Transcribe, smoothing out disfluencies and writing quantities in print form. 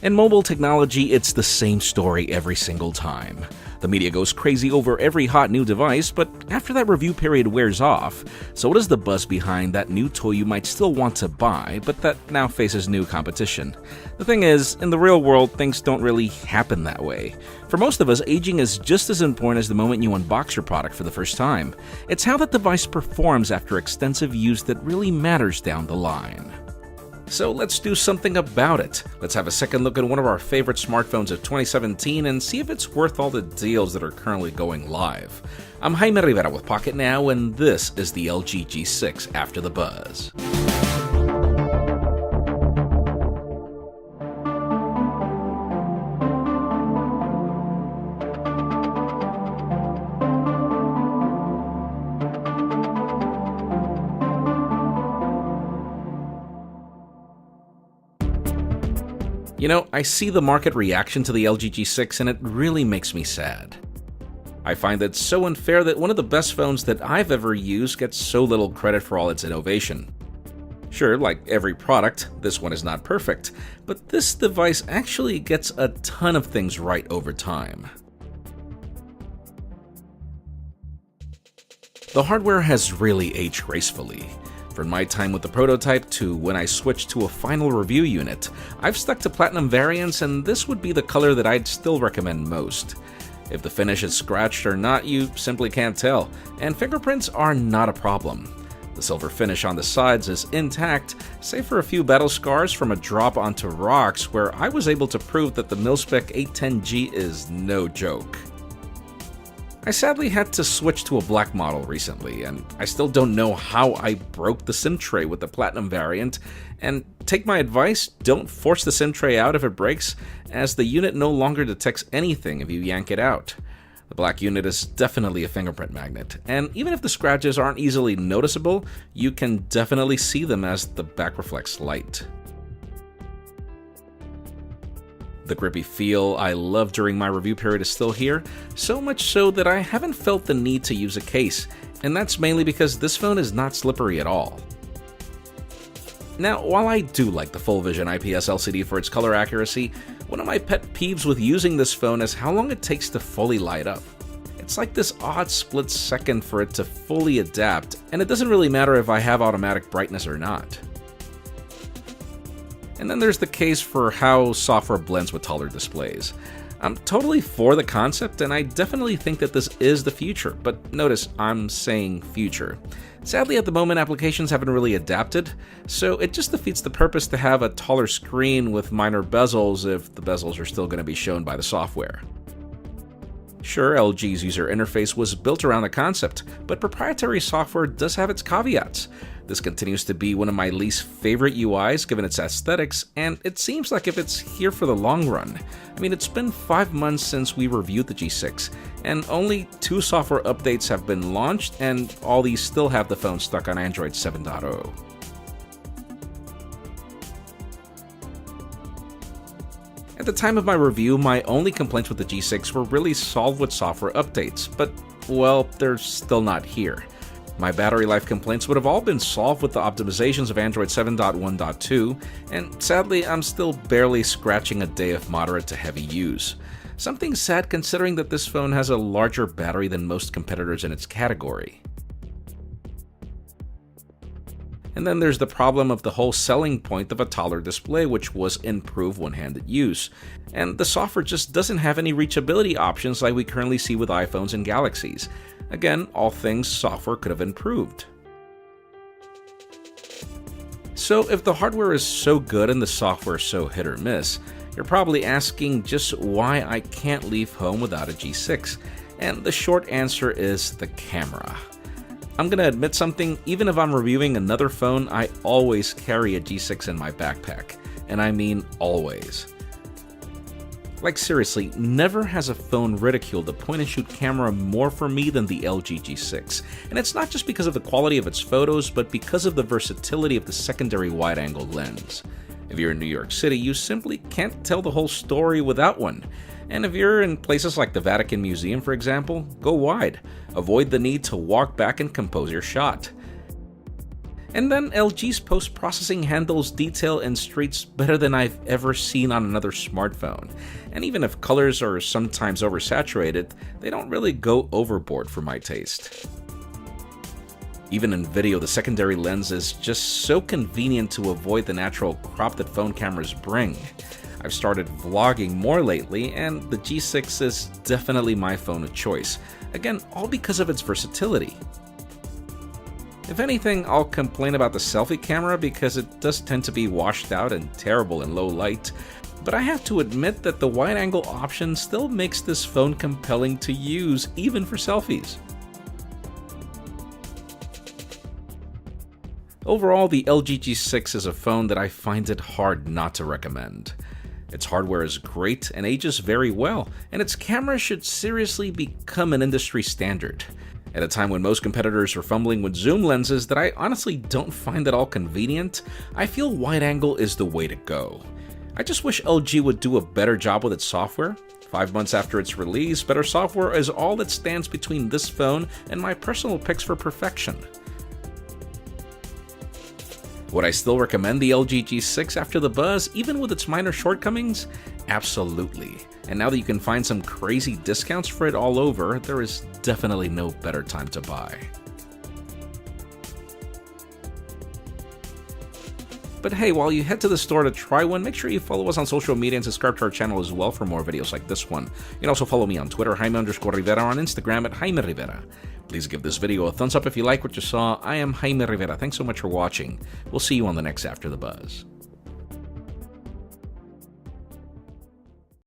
In mobile technology, it's the same story every single time. The media goes crazy over every hot new device, but after that review period wears off, so does the buzz behind that new toy you might still want to buy, but that now faces new competition. The thing is, in the real world, things don't really happen that way. For most of us, aging is just as important as the moment you unbox your product for the first time. It's how that device performs after extensive use that really matters down the line. So let's do something about it. Let's have a second look at one of our favorite smartphones of 2017 and see if it's worth all the deals that are currently going live. I'm Jaime Rivera with Pocket Now, and this is the LG G6 After the Buzz. You know, I see the market reaction to the LG G6 and it really makes me sad. I find it so unfair that one of the best phones that I've ever used gets so little credit for all its innovation. Sure, like every product, this one is not perfect, but this device actually gets a ton of things right over time. The hardware has really aged gracefully. From my time with the prototype to when I switched to a final review unit, I've stuck to platinum variants, and this would be the color that I'd still recommend most. If the finish is scratched or not, you simply can't tell, and fingerprints are not a problem. The silver finish on the sides is intact, save for a few battle scars from a drop onto rocks where I was able to prove that the mil-spec 810G is no joke. I sadly had to switch to a black model recently, and I still don't know how I broke the SIM tray with the platinum variant, and take my advice, don't force the SIM tray out if it breaks, as the unit no longer detects anything if you yank it out. The black unit is definitely a fingerprint magnet, and even if the scratches aren't easily noticeable, you can definitely see them as the back reflects light. The grippy feel I loved during my review period is still here, so much so that I haven't felt the need to use a case, and that's mainly because this phone is not slippery at all. Now, while I do like the full vision IPS LCD for its color accuracy, one of my pet peeves with using this phone is how long it takes to fully light up. It's like this odd split second for it to fully adapt, and it doesn't really matter if I have automatic brightness or not. And then there's the case for how software blends with taller displays. I'm totally for the concept, and I definitely think that this is the future, but notice I'm saying future. Sadly, at the moment, applications haven't really adapted, so it just defeats the purpose to have a taller screen with minor bezels if the bezels are still going to be shown by the software. Sure, LG's user interface was built around the concept, but proprietary software does have its caveats. This continues to be one of my least favorite UIs given its aesthetics, and it seems like if it's here for the long run. I mean, it's been 5 months since we reviewed the G6, and only 2 software updates have been launched, and all these still have the phone stuck on Android 7.0. At the time of my review, my only complaints with the G6 were really solved with software updates, but, well, they're still not here. My battery life complaints would have all been solved with the optimizations of Android 7.1.2, and sadly, I'm still barely scratching a day of moderate to heavy use. Something sad considering that this phone has a larger battery than most competitors in its category. And then there's the problem of the whole selling point of a taller display, which was improved one-handed use. And the software just doesn't have any reachability options like we currently see with iPhones and Galaxies. Again, all things software could have improved. So if the hardware is so good and the software so hit or miss, you're probably asking just why I can't leave home without a G6. And the short answer is the camera. I'm gonna admit something, even if I'm reviewing another phone, I always carry a G6 in my backpack. And I mean always. Like seriously, never has a phone ridiculed the point-and-shoot camera more for me than the LG G6. And it's not just because of the quality of its photos, but because of the versatility of the secondary wide-angle lens. If you're in New York City, you simply can't tell the whole story without one. And if you're in places like the Vatican Museum, for example, go wide. Avoid the need to walk back and compose your shot. And then LG's post-processing handles detail and streaks better than I've ever seen on another smartphone. And even if colors are sometimes oversaturated, they don't really go overboard for my taste. Even in video, the secondary lens is just so convenient to avoid the natural crop that phone cameras bring. I've started vlogging more lately, and the G6 is definitely my phone of choice. Again, all because of its versatility. If anything, I'll complain about the selfie camera because it does tend to be washed out and terrible in low light, but I have to admit that the wide-angle option still makes this phone compelling to use, even for selfies. Overall, the LG G6 is a phone that I find it hard not to recommend. Its hardware is great and ages very well, and its camera should seriously become an industry standard. At a time when most competitors are fumbling with zoom lenses that I honestly don't find at all convenient, I feel wide-angle is the way to go. I just wish LG would do a better job with its software. 5 months after its release, better software is all that stands between this phone and my personal picks for perfection. Would I still recommend the LG G6 after the buzz, even with its minor shortcomings? Absolutely. And now that you can find some crazy discounts for it all over, there is definitely no better time to buy. But hey, while you head to the store to try one, make sure you follow us on social media and subscribe to our channel as well for more videos like this one. You can also follow me on Twitter, Jaime_Rivera, on Instagram at Jaime Rivera. Please give this video a thumbs up if you like what you saw. I am Jaime Rivera. Thanks so much for watching. We'll see you on the next After the Buzz.